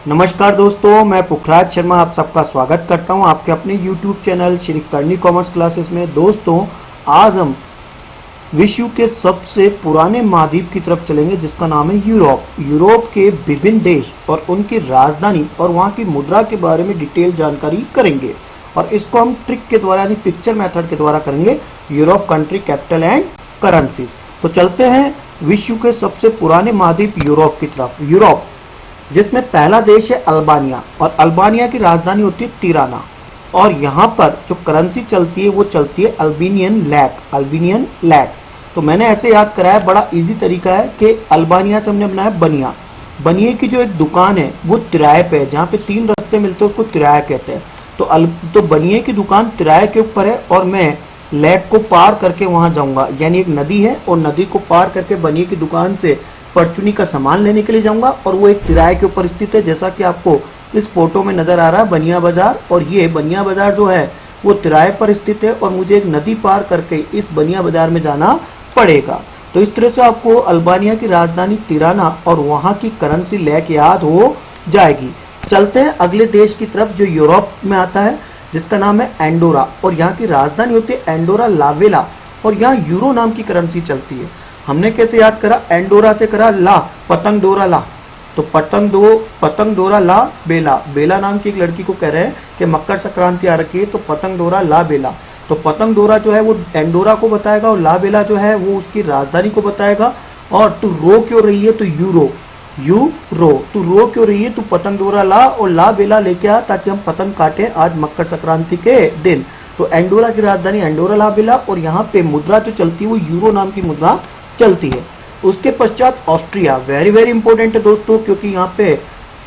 नमस्कार दोस्तों, मैं पुखराज शर्मा आप सबका स्वागत करता हूं आपके अपने YouTube चैनल श्री करनी कॉमर्स क्लासेस में। दोस्तों, आज हम विश्व के सबसे पुराने महाद्वीप की तरफ चलेंगे जिसका नाम है यूरोप। यूरोप के विभिन्न देश और उनकी राजधानी और वहां की मुद्रा के बारे में डिटेल जानकारी करेंगे और इसको हम ट्रिक के द्वारा यानी पिक्चर मेथड के द्वारा करेंगे। Europe country, capital and currencies. तो चलते हैं विश्व के सबसे पुराने महाद्वीप यूरोप की तरफ। यूरोप जिसमें पहला देश है अल्बानिया और अल्बानिया की राजधानी होती है तिराना और यहाँ पर जो करेंसी चलती है वो चलती है अल्बानियन लैक। तो मैंने ऐसे याद कराया, बड़ा इजी तरीका है कि अल्बानिया से हमने बनाया बनिया। बनिए की जो एक दुकान है वो तिराए पे है, जहाँ पे तीन रास्ते मिलते हैं उसको तिराया कहते हैं। तो बनिए की दुकान तिराए के ऊपर है और मैं लैक को पार करके वहां जाऊंगा, यानी एक नदी है और नदी को पार करके बनिए की दुकान से परचूनी का सामान लेने के लिए जाऊंगा और वो एक तिराए के ऊपर स्थित है, जैसा कि आपको इस फोटो में नजर आ रहा है बनिया बाजार। और ये बनिया बाजार जो है वो तिराए पर स्थित है और मुझे एक नदी पार करके इस बनिया बाजार में जाना पड़ेगा। तो इस तरह से आपको अल्बानिया की राजधानी तिराना और वहां की करेंसी लैक याद हो जाएगी। चलते हैं अगले देश की तरफ जो यूरोप में आता है, जिसका नाम है एंडोरा और यहाँ की राजधानी होती है एंडोरा ला वेला और यहाँ यूरो नाम की करेंसी चलती है। हमने कैसे याद करा? एंडोरा से करा ला, पतंग डोरा ला, तो पतंग डोरा ला बेला। बेला नाम की एक लड़की को कह रहे हैं कि मकर संक्रांति आ रखी है तो पतंग डोरा ला बेला। तो पतंग डोरा जो है वो एंडोरा को बताएगा और ला बेला जो है वो उसकी राजधानी को बताएगा। और तू रो क्यों रही है? तो यूरो तू रो क्यों रही है? तू पतंग डोरा ला और ला बेला लेके आ ताकि हम पतंग काटे आज मकर संक्रांति के दिन। तो एंडोरा की राजधानी एंडोरा ला बेला और यहाँ पे मुद्रा जो चलती है वो यूरो नाम की मुद्रा चलती है। उसके पश्चात ऑस्ट्रिया, वेरी वेरी इंपॉर्टेंट है दोस्तों, क्योंकि यहाँ पे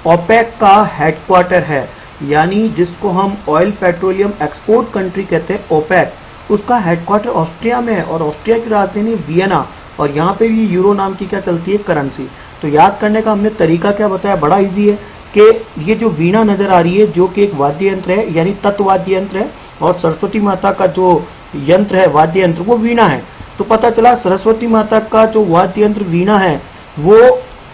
ओपेक का हेडक्वार्टर है, यानी जिसको हम ऑयल पेट्रोलियम एक्सपोर्ट कंट्री कहते हैं ओपेक, उसका हेडक्वार्टर ऑस्ट्रिया में है और ऑस्ट्रिया की राजधानी वियना और यहाँ पे भी यूरो नाम की क्या चलती है? करेंसी। तो याद करने का हमने तरीका क्या बताया? बड़ा इजी है कि ये जो वीणा नजर आ रही है जो कि एक वाद्य यंत्र है, यानी तत्वाद्य यंत्र है, और सरस्वती माता का जो यंत्र है वाद्य यंत्र वो वीणा है। तो पता चला सरस्वती माता का जो वाद्य यंत्र वीणा है वो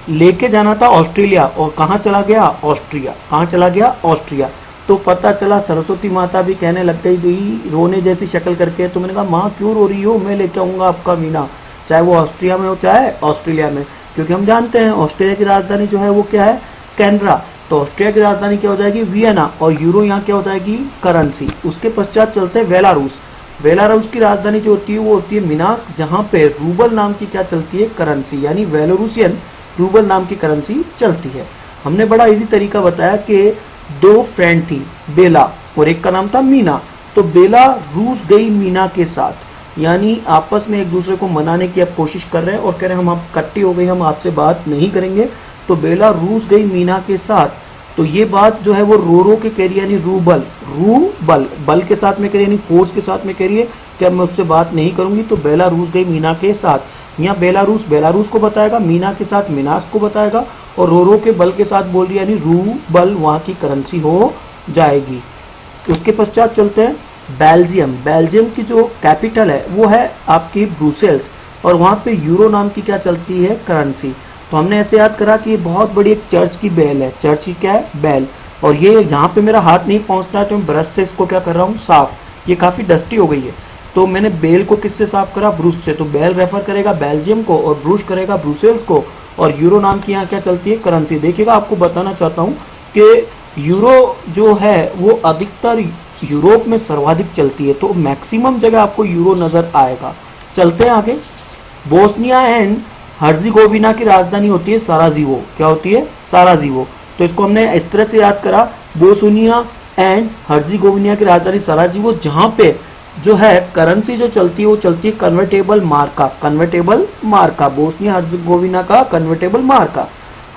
लेके जाना था ऑस्ट्रेलिया और कहाँ चला गया? ऑस्ट्रिया। कहाँ चला गया? ऑस्ट्रिया। तो पता चला सरस्वती माता भी कहने लग गई रोने जैसी शक्ल करके। तो मैंने कहा माँ क्यों रो रही हो, मैं लेके आऊंगा आपका वीणा, चाहे वो ऑस्ट्रिया में हो चाहे ऑस्ट्रेलिया में, क्योंकि हम जानते हैं ऑस्ट्रेलिया की राजधानी जो है वो क्या है? कैनबरा। तो ऑस्ट्रिया की राजधानी क्या हो जाएगी? वियना और यूरो यहाँ क्या हो जाएगी? करेंसी। उसके पश्चात चलते हैं बेलारूस। बेलारूस की राजधानी जो होती है वो होती है मिनास्क, जहां पे रूबल नाम की क्या चलती है? करेंसी, यानी बेलारूसियन रूबल नाम की करेंसी चलती है। हमने बड़ा इजी तरीका बताया कि दो फ्रेंड थी बेला और एक का नाम था मीना। तो बेला रूस गई मीना के साथ, यानी आपस में एक दूसरे को मनाने की अब कोशिश कर रहे हैं और कह रहे हैं हम इकट्ठी हो गई, हम आपसे बात नहीं करेंगे। तो बेला रूस गई मीना के साथ। तो ये बात जो है वो रो के कह रही है, यानी रूबल बल के साथ में कह रही है, यानी फोर्स के साथ में कह रही है कि अब मैं उससे बात नहीं करूंगी। तो बेलारूस गई मीना के साथ। यहाँ बेलारूस को बताएगा, मीना के साथ मिनास्क को बताएगा और रो के बल के साथ बोल रही है, यानी रूबल वहाँ की करेंसी हो जाएगी। उसके पश्चात चलते हैं बेल्जियम की जो कैपिटल है वो है आपकी ब्रुसेल्स और वहाँ पे यूरो नाम की क्या चलती है? करेंसी। तो हमने ऐसे याद करा कि ये बहुत बड़ी एक चर्च की बेल है। चर्च की क्या है? बेल। और ये यहाँ पे मेरा हाथ नहीं पहुँचता तो मैं ब्रश से इसको क्या कर रहा हूँ? साफ। ये काफ़ी डस्टी हो गई है तो मैंने बेल को किससे साफ करा? ब्रूस से। तो बेल रेफर करेगा बेल्जियम को और ब्रूस करेगा ब्रुसेल्स को और यूरो नाम की यहाँ क्या चलती है? करेंसी। देखिएगा, आपको बताना चाहता हूँ कि यूरो जो है वो अधिकतर यूरोप में सर्वाधिक चलती है, तो मैक्सिमम जगह आपको यूरो नजर आएगा। चलते हैं आगे। बोस्निया एंड हर्जिगोविना की राजधानी होती है साराजीवो। क्या होती है? साराजीवो। तो इसको हमने इस तरह से याद करा, बोस्निया एंड हर्जिगोविना की राजधानी साराजीवो, जहां पे जो है करेंसी जो चलती है वो चलती है कन्वर्टेबल मार्का। बोस्निया हर्जिगोविना का कन्वर्टेबल मार्का।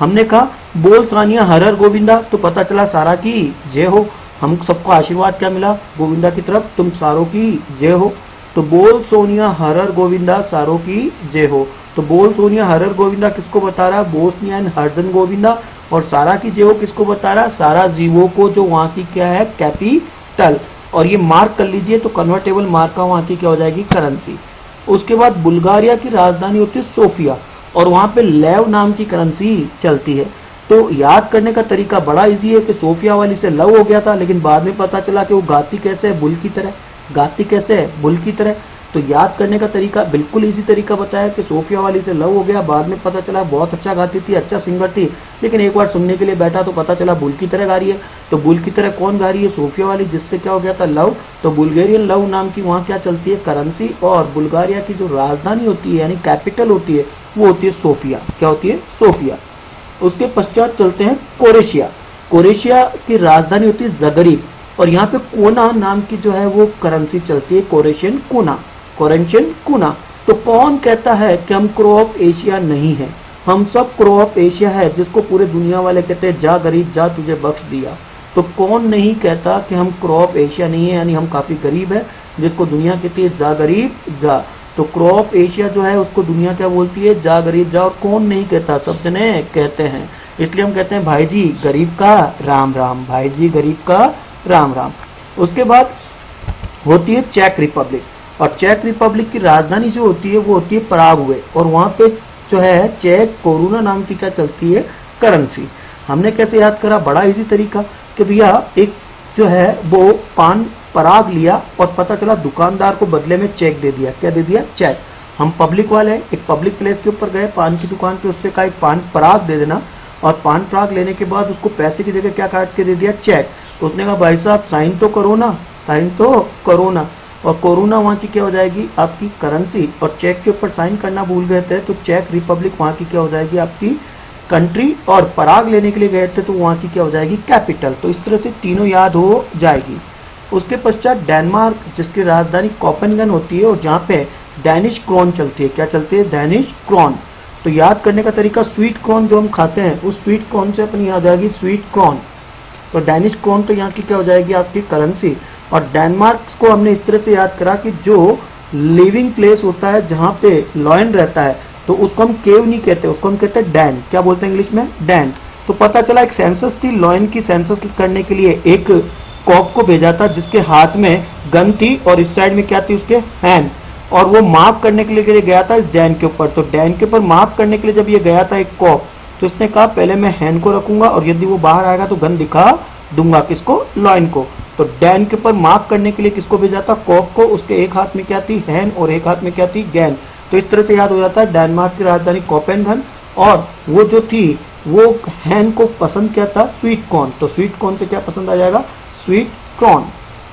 हमने कहा बोल सानिया हरर गोविंदा, तो पता चला सारा की जय हो। हम सबको आशीर्वाद क्या मिला? गोविंदा की तरफ तुम सारों की जय हो। तो बोल सोनिया हरर गोविंदा, सारों की जय हो। तो बोल सोनिया हरर गोविंदा किसको बता रहा है? Bosnia and Herzegovina. और सारा की जय हो किसको बता रहा है? साराजीवो को, जो वहाँ की क्या है? कैपिटल। और ये मार्क कर लीजिए, तो कन्वर्टेबल मार्का वहाँ की क्या हो जाएगी? करेंसी। उसके बाद बुल्गारिया की राजधानी होती है सोफिया और वहाँ पे लेव नाम की करेंसी चलती है। तो याद करने का तरीका बड़ा इजी है कि सोफिया वाली से लव हो गया था, लेकिन बाद में पता चला कि वो गाती कैसे है, बुल की तरह। गाती कैसे है, बुल की तरह। तो याद करने का तरीका बिल्कुल इजी तरीका बताया कि सोफिया वाली से लव हो गया, बाद में पता चला बहुत अच्छा गाती थी, अच्छा सिंगर थी, लेकिन एक बार सुनने के लिए बैठा तो पता चला बुल की तरह गा रही है। तो बुल की तरह कौन गा रही है, सोफिया वाली, जिससे क्या हो गया था, लव। तो बुल्गेरियन लव नाम की वहाँ क्या चलती है, करेंसी, और बुल्गारिया की जो राजधानी होती है यानी कैपिटल होती है वो होती है सोफिया। क्या होती है, सोफिया। उसके पश्चात चलते हैं कोरेशिया। कोरेशिया की राजधानी होती है जगरीब, और यहाँ पे कोना नाम की जो है वो करेंसी चलती है, कोरेशियन कोना, कोरेशियन कोना। तो कौन कहता है कि हम क्रो ऑफ एशिया नहीं है, हम सब क्रो ऑफ एशिया है, जिसको पूरे दुनिया वाले कहते हैं जा गरीब जा तुझे बख्श दिया। तो कौन नहीं कहता कि हम क्रो ऑफ एशिया नहीं है, यानी हम काफी गरीब है, जिसको दुनिया कहती है जा गरीब जा। तो क्रो ऑफ एशिया जो है उसको दुनिया क्या बोलती है, जा गरीब जा। और कौन नहीं कहता, सब जने कहते हैं, इसलिए हम कहते हैं भाई जी गरीब का राम राम, भाई जी गरीब का राम राम। उसके बाद होती है चेक रिपब्लिक, और चेक रिपब्लिक की राजधानी जो होती है वो होती है पराग्वे, और वहाँ पे जो है चेक कोरोना नाम की क्या चलती है, करेंसी। हमने कैसे याद करा, बड़ा इजी तरीका कि भैया एक जो है वो पान पराग लिया और पता चला दुकानदार को बदले में चेक दे दिया। क्या दे दिया, चेक। हम पब्लिक वाले एक पब्लिक प्लेस के ऊपर गए, पान की दुकान पे, उससे कहा एक पान पराग दे देना, और पान पराग लेने के बाद उसको पैसे की जगह क्या काट के दे दिया, चेक। उसने कहा भाई साहब साइन तो करो ना, साइन तो करो ना। और कोरोना वहाँ की क्या हो जाएगी, आपकी करेंसी, और चेक के ऊपर साइन करना भूल गए थे तो चेक रिपब्लिक वहाँ की क्या हो जाएगी, आपकी कंट्री। और पराग लेने के लिए गए थे तो वहाँ की क्या हो जाएगी, कैपिटल। तो इस तरह से तीनों याद हो जाएगी। उसके पश्चात डेनमार्क, जिसकी राजधानी कोपेनहेगन होती है, और जहाँ पे डैनिश क्रोन चलती है। क्या चलती है, डैनिश क्रोन। तो याद करने का तरीका, स्वीट कॉर्न जो हम खाते हैं उस स्वीट कॉर्न से अपनी आ जाएगी स्वीट कॉर्न। तो डैनिश क्रोन तो यहाँ की क्या हो जाएगी, आपकी करेंसी। और डेनमार्क को हमने इस तरह से याद करा कि जो लिविंग प्लेस होता है जहाँ पे लॉयन रहता है, तो उसको हम केव नहीं कहते, उसको हम कहते हैं डैन। क्या बोलते हैं इंग्लिश में, डैन। तो पता चला एक सेंसस थी, लॉयन की सेंसस करने के लिए एक कॉप को भेजा था जिसके हाथ में गन थी और इस साइड में क्या थी, उसके हैंड, और वो मार्क करने के लिए गया था इस डैन के ऊपर। तो डैन के ऊपर मार्क करने के लिए जब ये गया था एक कॉप, तो इसने कहा पहले मैं हैंड को रखूंगा और यदि वो बाहर आएगा तो गन दिखा दूंगा, किसको, लॉयन को। तो डैन के ऊपर मार्क करने के लिए किसको भेजा था, कॉप को। उसके एक हाथ में क्या थी, हैंड, और एक हाथ में क्या थी, गैन। तो इस तरह से याद हो जाता है डेनमार्क की राजधानी कोपेनहेगन, और वो जो थी वो हैंड को पसंद क्या था, स्वीट कॉर्न। तो स्वीट कॉर्न से क्या पसंद आ जाएगा, स्वीट कॉर्न,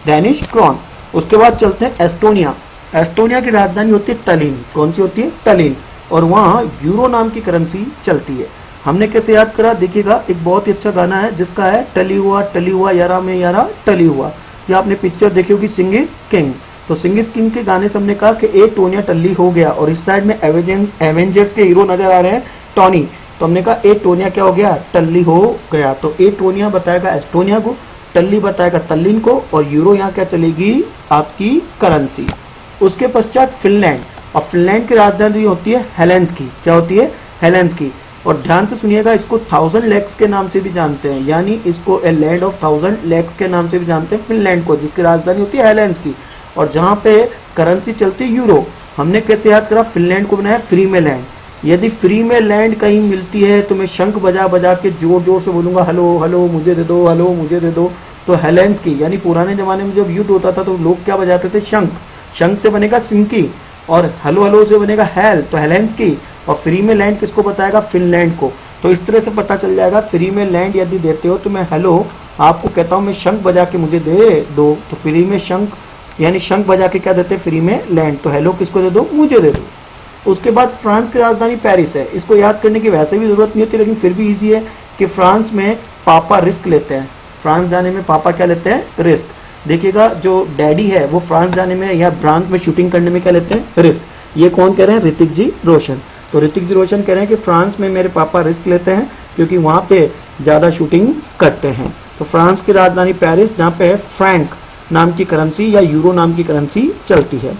डैनिश कॉर्न। उसके बाद चलते हैं एस्टोनिया। एस्टोनिया की राजधानी होती है तलिन। कौन सी होती है, तलिन। और वहाँ यूरो नाम की करेंसी चलती है। हमने कैसे याद करा, देखिएगा एक बहुत ही अच्छा गाना है जिसका है टली हुआ यारा में यारा टली हुआ। ये आपने पिक्चर देखी होगी, सिंग इज किंग। तो सिंग इज किंग के गाने से हमने कहा कि एक टोनिया टल्ली हो गया, और इस साइड में एवेंजर्स के हीरो नजर आ रहे हैं, टॉनी। तो हमने कहा एक टोनिया क्या हो गया, टल्ली हो गया। तो एक टोनिया बताएगा एस्टोनिया को, टल्ली बताएगा तल्लीन को, और यूरो यहाँ क्या चलेगी, आपकी करेंसी। उसके पश्चात फिनलैंड, और फिनलैंड की राजधानी होती है हेलेंस्की। क्या होती है, हेलेंस्की। और ध्यान से सुनिएगा, इसको 1000 लेक्स के नाम से भी जानते हैं, यानी इसको ए लैंड ऑफ 1000 लेक्स के नाम से भी जानते हैं फिनलैंड को, जिसकी राजधानी होती है हेलेंस्की, और जहाँ पे करेंसी चलती है यूरो। हमने कैसे याद करा, फिनलैंड को बनाया फ्री में लैंड। यदि फ्री में लैंड कहीं मिलती है तो मैं शंख बजा बजा के जोर जोर से बोलूंगा, हेलो हेलो मुझे दे दो, हेलो मुझे दे दो। तो हेलेंस्की, यानी पुराने जमाने में जब युद्ध होता था तो लोग क्या बजाते थे, शंख। शंख से बनेगा सिंकी, और हेलो हेलो से बनेगा हेल, तो हेलेंस्की। और फ्री में लैंड किसको बताएगा, फिनलैंड को। तो इस तरह से पता चल जाएगा, फ्री में लैंड यदि देते हो तो मैं हेलो आपको कहता हूँ, मैं शंख बजा के मुझे दे दो, तो फ्री में शंख, यानी शंख बजा के क्या देते हैं, फ्री में लैंड। तो हेलो किसको दे दो, मुझे दे दो। उसके बाद फ्रांस की राजधानी पेरिस है। इसको याद करने की वैसे भी जरूरत नहीं होती, लेकिन फिर भी इजी है कि फ्रांस में पापा रिस्क लेते हैं। फ्रांस जाने में पापा क्या लेते हैं, रिस्क। देखिएगा जो डैडी है वो फ्रांस जाने में या फ्रांस में शूटिंग करने में क्या लेते हैं, रिस्क। ये कौन कह रहे हैं, ऋतिक जी रोशन। तो ऋतिक जी रोशन कह रहे हैं कि फ्रांस में मेरे पापा रिस्क लेते हैं क्योंकि वहाँ पे ज़्यादा शूटिंग करते हैं। तो फ्रांस की राजधानी पेरिस, जहाँ पे फ्रैंक नाम की करेंसी या यूरो नाम की करेंसी चलती है।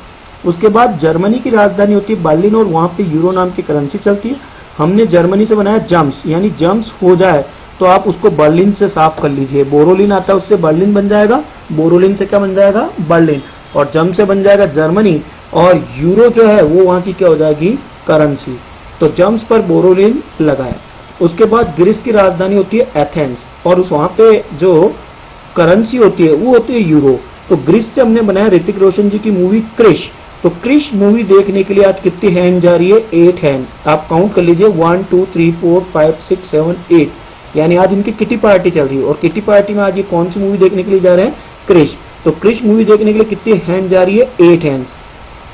उसके बाद जर्मनी की राजधानी होती है बर्लिन, और वहाँ पे यूरो नाम की करेंसी चलती है। हमने जर्मनी से बनाया जम्स, यानी जम्स हो जाए तो आप उसको बर्लिन से साफ कर लीजिए। बोरोलिन आता है, उससे बर्लिन बन जाएगा, बोरोलिन से क्या बन जाएगा, बर्लिन, और जम से बन जाएगा जर्मनी, और यूरो जो है वो वहाँ की क्या हो जाएगी, करेंसी। तो जम्स पर बोरोलिन लगाए। उसके बाद ग्रीस की राजधानी होती है एथेंस, और उस वहां पे जो करेंसी होती है वो होती है यूरो। तो ग्रीस से हमने बनाया ऋतिक रोशन जी की मूवी क्रिश। तो क्रिश मूवी देखने के लिए आज कितनी हैंड जा रही है? 8 हैंड। आप काउंट कर लीजिए 1 2 3 4 5 6 7 8, यानी आज इनकी किटी पार्टी चल रही है। और किटी पार्टी में आज ये कौन सी मूवी देखने के लिए जा रहे हैं? क्रिश। तो क्रिश मूवी देखने के लिए कितनी हैंड जा रही है? 8 हैंड्स।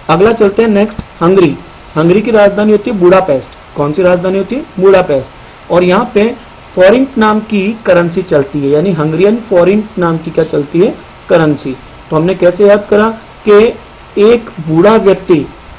अगला चलते हैं नेक्स्ट, हंगरी। हंगरी की राजधानी होती है बुडापेस्ट। कौन सी राजधानी होती है? बुडापेस्ट। और यहाँ पे फॉरिंट नाम की करेंसी चलती है, यानी हंगरियन फॉरिंट नाम की क्या चलती है? करेंसी। तो हमने कैसे याद करा कि एक बूढ़ा व्यक्ति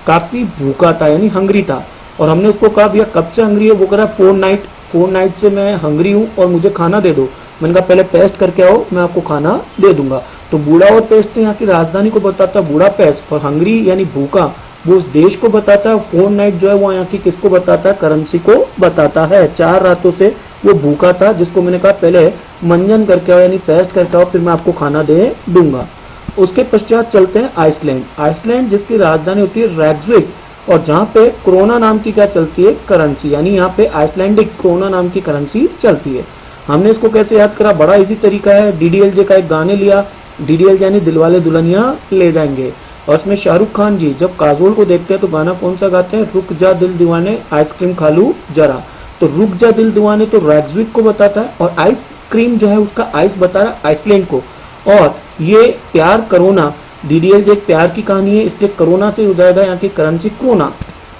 काफी भूखा था, यानी हंगरी था, और हमने उसको कहा भैया कब से हंगरी है? वो कह रहा 4 नाइट से मैं हंगरी हूँ और मुझे खाना दे दो। मैंने कहा पहले पेस्ट करके आओ, मैं आपको खाना दे दूंगा। तो बूढ़ा और पेस्ट यहाँ की राजधानी को बताता है बूढ़ा पेस्ट, और हंगरी यानी भूखा वो उस देश को बताता है। 4 नाइट जो है वो यहाँ की किसको बताता है? करेंसी को बताता है। 4 रातों से वो भूखा था, जिसको मैंने कहा पहले मंजन करके आओ, यानी पेस्ट करके आओ, फिर मैं आपको खाना दे दूंगा। उसके पश्चात चलते हैं आइसलैंड। आइसलैंड जिसकी राजधानी होती है रेक्सविक, और जहाँ पे क्रोना नाम की क्या चलती है? करेंसी, यानी यहाँ पे आइसलैंडिक क्रोना नाम की करेंसी चलती है। हमने इसको कैसे याद करा? बड़ा इजी तरीका है। डीडीएलजे का एक गाने लिया, डीडीएलजे यानी दिलवाले दुल्हनिया ले जाएंगे, और उसमें शाहरुख खान जी जब काजोल को देखते हैं तो गाना कौन सा गाते हैं? रुक जा दिल दीवाने आइसक्रीम खा लूं जरा। तो रुक जा दिल दीवाने तो रेक्सविक को बताता है, और आइसक्रीम जो है उसका आइस बता रहा है आइसलैंड को। और ये प्यार करोना, डीडीएलजे एक प्यार की कहानी है, इसलिए करोना से हो जाएगा यहाँ की करेंसी क्रोना।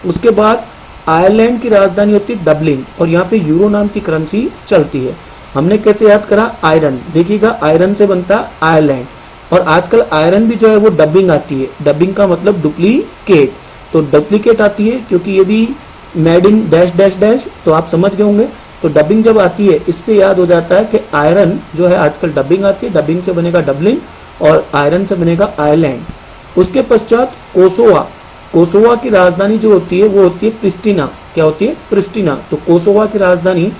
उसके बाद आयरलैंड की राजधानी होती है डबलिन, और यहाँ पे यूरो नाम की करेंसी चलती है। हमने कैसे याद करा? आयरन। देखिएगा आयरन से बनता है आयरलैंड, और आजकल आयरन भी जो है वो डबिंग आती है। डबिंग का मतलब डुप्लीकेट। तो डुप्लीकेट आती है क्योंकि यदि made in dash dash dash, तो आप समझ गए होंगे। तो डबिंग जब आती है इससे याद हो जाता है कि आयरन जो है आजकल डबिंग आती है, डबिंग से बनेगा डबलिन और आयरन से बनेगा आयरलैंड। उसके पश्चात कोसोवा। कोसोवा की राजधानी जो होती है वो होती है प्रिस्टिना। क्या होती है? प्रिस्टिना। तो कोसोवा की राजधानी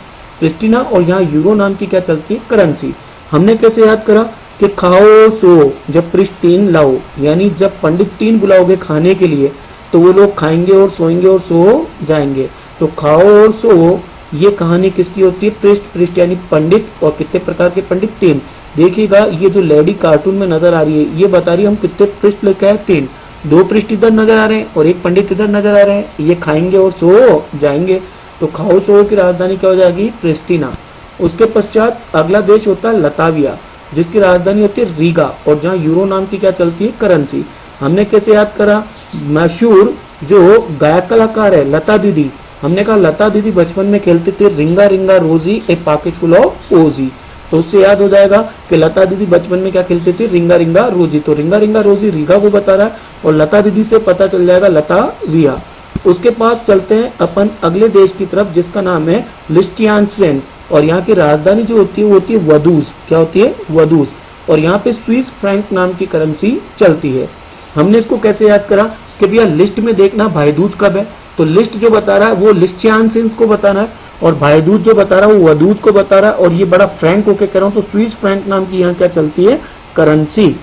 प्रिस्टिना, और यहाँ यूरो नाम की क्या चलती है? करेंसी। हमने कैसे याद करा कि खाओ सो जब प्रिस्टीन लाओ, यानी जब पंडित तीन बुलाओगे खाने के लिए तो वो लोग खाएंगे और सोएंगे और सो जाएंगे। तो खाओ और सो ये कहानी किसकी होती है? पृष्ठ यानी पंडित, और कितने प्रकार के पंडित? 3। देखिएगा ये जो लेडी कार्टून में नजर आ रही है ये बता रही है हम कितने पृष्ठ लेके आए? 3। 2 पृष्ठ इधर नजर आ रहे हैं और एक पंडित इधर नजर आ रहे हैं। ये खाएंगे और सो जाएंगे। तो खाओ सो की राजधानी क्या हो जाएगी? प्रिस्टिना। उसके पश्चात अगला देश होता है लताविया, जिसकी राजधानी होती है रीगा, और जहाँ यूरो नाम की क्या चलती है? करेंसी। हमने कैसे याद करा? मशहूर जो गायक कलाकार है लता दीदी, हमने कहा लता दीदी बचपन में खेलते थे रिंगा रिंगा रोजी ए पॉकेट फुल ऑफ ओजी। तो उससे याद हो जाएगा कि लता दीदी बचपन में क्या खेलते थे? रिंगा रिंगा रोजी। तो रिंगा रिंगा रोजी रीगा को बता रहा है, और लता दीदी से पता चल जाएगा लताविया। उसके पास चलते हैं अपन अगले देश की तरफ, जिसका नाम है लिस्टियानसेन, और यहाँ की राजधानी जो होती है वो होती है वदूज। क्या होती है? वदूज। और यहाँ पे स्विस फ्रैंक नाम की करेंसी चलती है। हमने इसको कैसे याद करा कि भैया लिस्ट में देखना भाई दूज कब है, तो लिस्ट जो बता रहा है वो लिस्टियानसेन को बताना है, और भाई दूज जो बता रहा है वो वदूज को बता रहा है, और ये बड़ा फ्रैंक होके कह रहा हूं। तो स्विस फ्रैंक नाम की यहाँ क्या चलती है? करेंसी।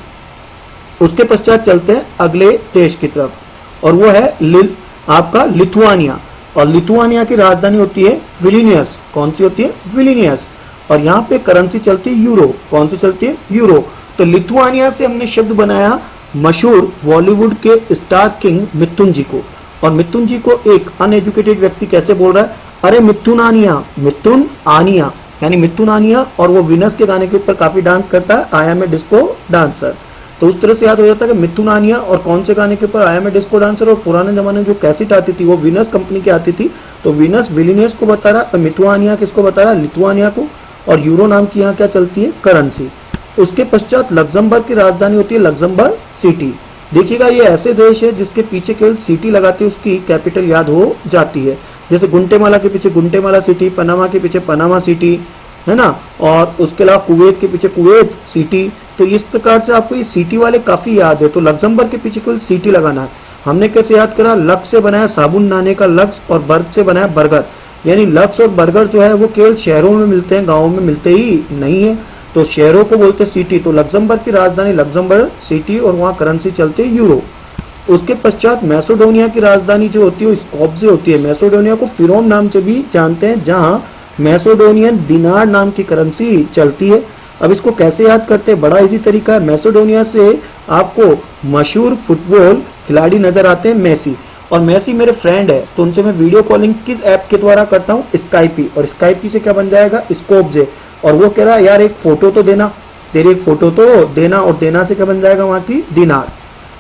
उसके पश्चात चलते हैं अगले देश की तरफ, और वो है आपका लिथुआनिया, और लिथुआनिया की राजधानी होती है विलिनियस। कौन सी होती है? विलिनियस। और यहाँ पे करेंसी चलती है यूरो। कौन सी चलती है? यूरो। तो लिथुआनिया से हमने शब्द बनाया मशहूर बॉलीवुड के स्टार किंग मिथुन जी को, और मिथुन जी को एक अनएजुकेटेड व्यक्ति कैसे बोल रहा है? अरे मिथुन आनिया, मिथुन आनिया, यानी मिथुन आनिया। और वो विनस के गाने के ऊपर काफी डांस करता है, I am a disco dancer. तो उस तरह से याद हो जाता है कि मिथुन आनिया, और कौन से गाने के ऊपर? I am a disco dancer. और पुराने जमाने में जो कैसेट आती थी वो विनस कंपनी की आती थी। तो विनस विलिनियस को बता रहा है, मिथुन आनिया किसको बता रहा है? लिथुआनिया को। और यूरो नाम की यहाँ क्या चलती है? करेंसी। उसके पश्चात लग्जमबर्ग की राजधानी होती है लग्जमबर्ग सिटी। देखिएगा ये ऐसे देश है जिसके पीछे केवल सिटी लगाते उसकी कैपिटल याद हो जाती है। जैसे गुंटेमाला के पीछे गुंटेमाला सिटी, पनामा के पीछे पनामा सिटी, है ना, और उसके अलावा कुवैत के पीछे कुवैत सिटी। तो इस प्रकार से आपको ये सिटी वाले काफी याद है। तो लग्जमबर्ग के पीछे केवल सिटी लगाना है। हमने कैसे याद करा? लक्स से बनाया साबुन नहाने का लक्स, और बर्ग से बनाया बर्गर, यानी लक्स और बर्गर जो है वो केवल शहरों में मिलते हैं, गाँव में मिलते ही नहीं है। तो शहरों को बोलते सिटी। तो लग्जमबर्ग की राजधानी लग्जमबर्ग सिटी, और वहाँ करेंसी चलती है यूरो। उसके पश्चात मैसेडोनिया की राजधानी जो होती है वो स्कोप्जे होती है। मैसेडोनिया को फिरौन नाम से भी जानते हैं, जहाँ मैसेडोनियन दिनार नाम की करेंसी चलती है। अब इसको कैसे याद करते हैं, बड़ा इजी तरीका है। मैसेडोनिया से आपको मशहूर फुटबॉल खिलाड़ी नजर आते हैं मेसी, और मेसी मेरे फ्रेंड है, तो उनसे मैं वीडियो कॉलिंग किस ऐप के द्वारा करता हूँ, स्काइपी, और स्काइपी से क्या बन जाएगा, स्कोपजे। और वो कह रहा है यार एक फोटो तो देना, तेरी एक फोटो तो देना, और देना से क्या बन जाएगा वहां की दिनार।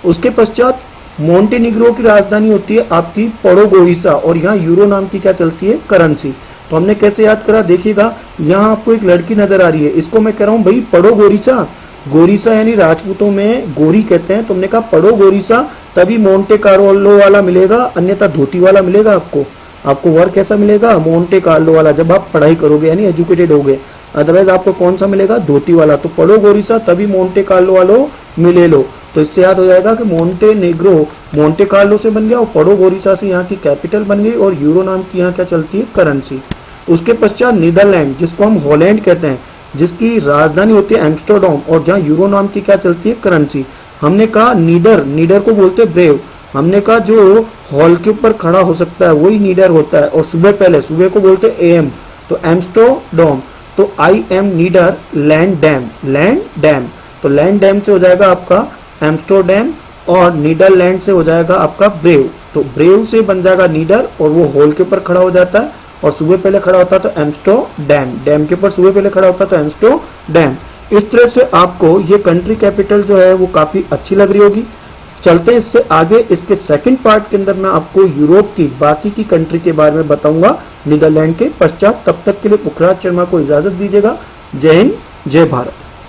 उसके पश्चात मोंटेनिग्रो की राजधानी होती है आपकी पडोगोरिसा, और यहाँ यूरो नाम की क्या चलती है, करेंसी। तो हमने कैसे याद करा, देखिएगा यहाँ आपको एक लड़की नजर आ रही है, इसको मैं कह रहा हूँ भाई पडोगोरिसा। गोरिसा यानी राजपूतों में गोरी कहते हैं, तुमने कहा पडोगोरिसा, तभी मोंटे कार्लो वाला मिलेगा, अन्यथा धोती वाला मिलेगा। आपको वर्क कैसा मिलेगा, मोंटे कार्लो वाला, जब आप पढ़ाई करोगे यानी एजुकेटेड होगे। अदरवाइज आपको कौन सा मिलेगा, धोती वाला। तो पडोगोरिसा तभी मोंटे कार्लो वालो मिले लो। तो इससे याद हो जाएगा कि मोंटे नेग्रो मोंटे कार्लो से बन गया, और पडोगोरिसा से यहाँ की कैपिटल बन गई, और यूरो नाम की यहाँ क्या चलती है, करेंसी। उसके पश्चात नीदरलैंड, जिसको हम हॉलैंड कहते हैं, जिसकी राजधानी होती है एम्स्टरडम, और जहाँ यूरो नाम की क्या चलती है, करेंसी। हमने कहा नीडर को बोलते हैं ब्रेव। हमने कहा जो हॉल के ऊपर खड़ा हो सकता है वही नीडर होता है, और सुबह को बोलते हैं एम, तो एम्स्टरडम। तो आई एम नीडर लैंड डैम, तो लैंड डैम से हो जाएगा आपका एम्स्टरडैम, और नीदरलैंड से हो जाएगा आपका ब्रेव। तो ब्रेव से बन जाएगा नीडर, और वो हॉल के ऊपर खड़ा हो जाता है, और सुबह पहले खड़ा होता है तो एम्स्टरडैम, डैम के ऊपर सुबह पहले खड़ा होता है तो एम्स्टरडैम। इस तरह से आपको ये कंट्री कैपिटल जो है वो काफी अच्छी लग रही होगी। चलते हैं इससे आगे, इसके सेकंड पार्ट के अंदर मैं आपको यूरोप की बाकी की कंट्री के बारे में बताऊंगा नीदरलैंड के पश्चात। तब तक के लिए पुखराज शर्मा को इजाजत दीजिएगा। जय हिंद, जय भारत।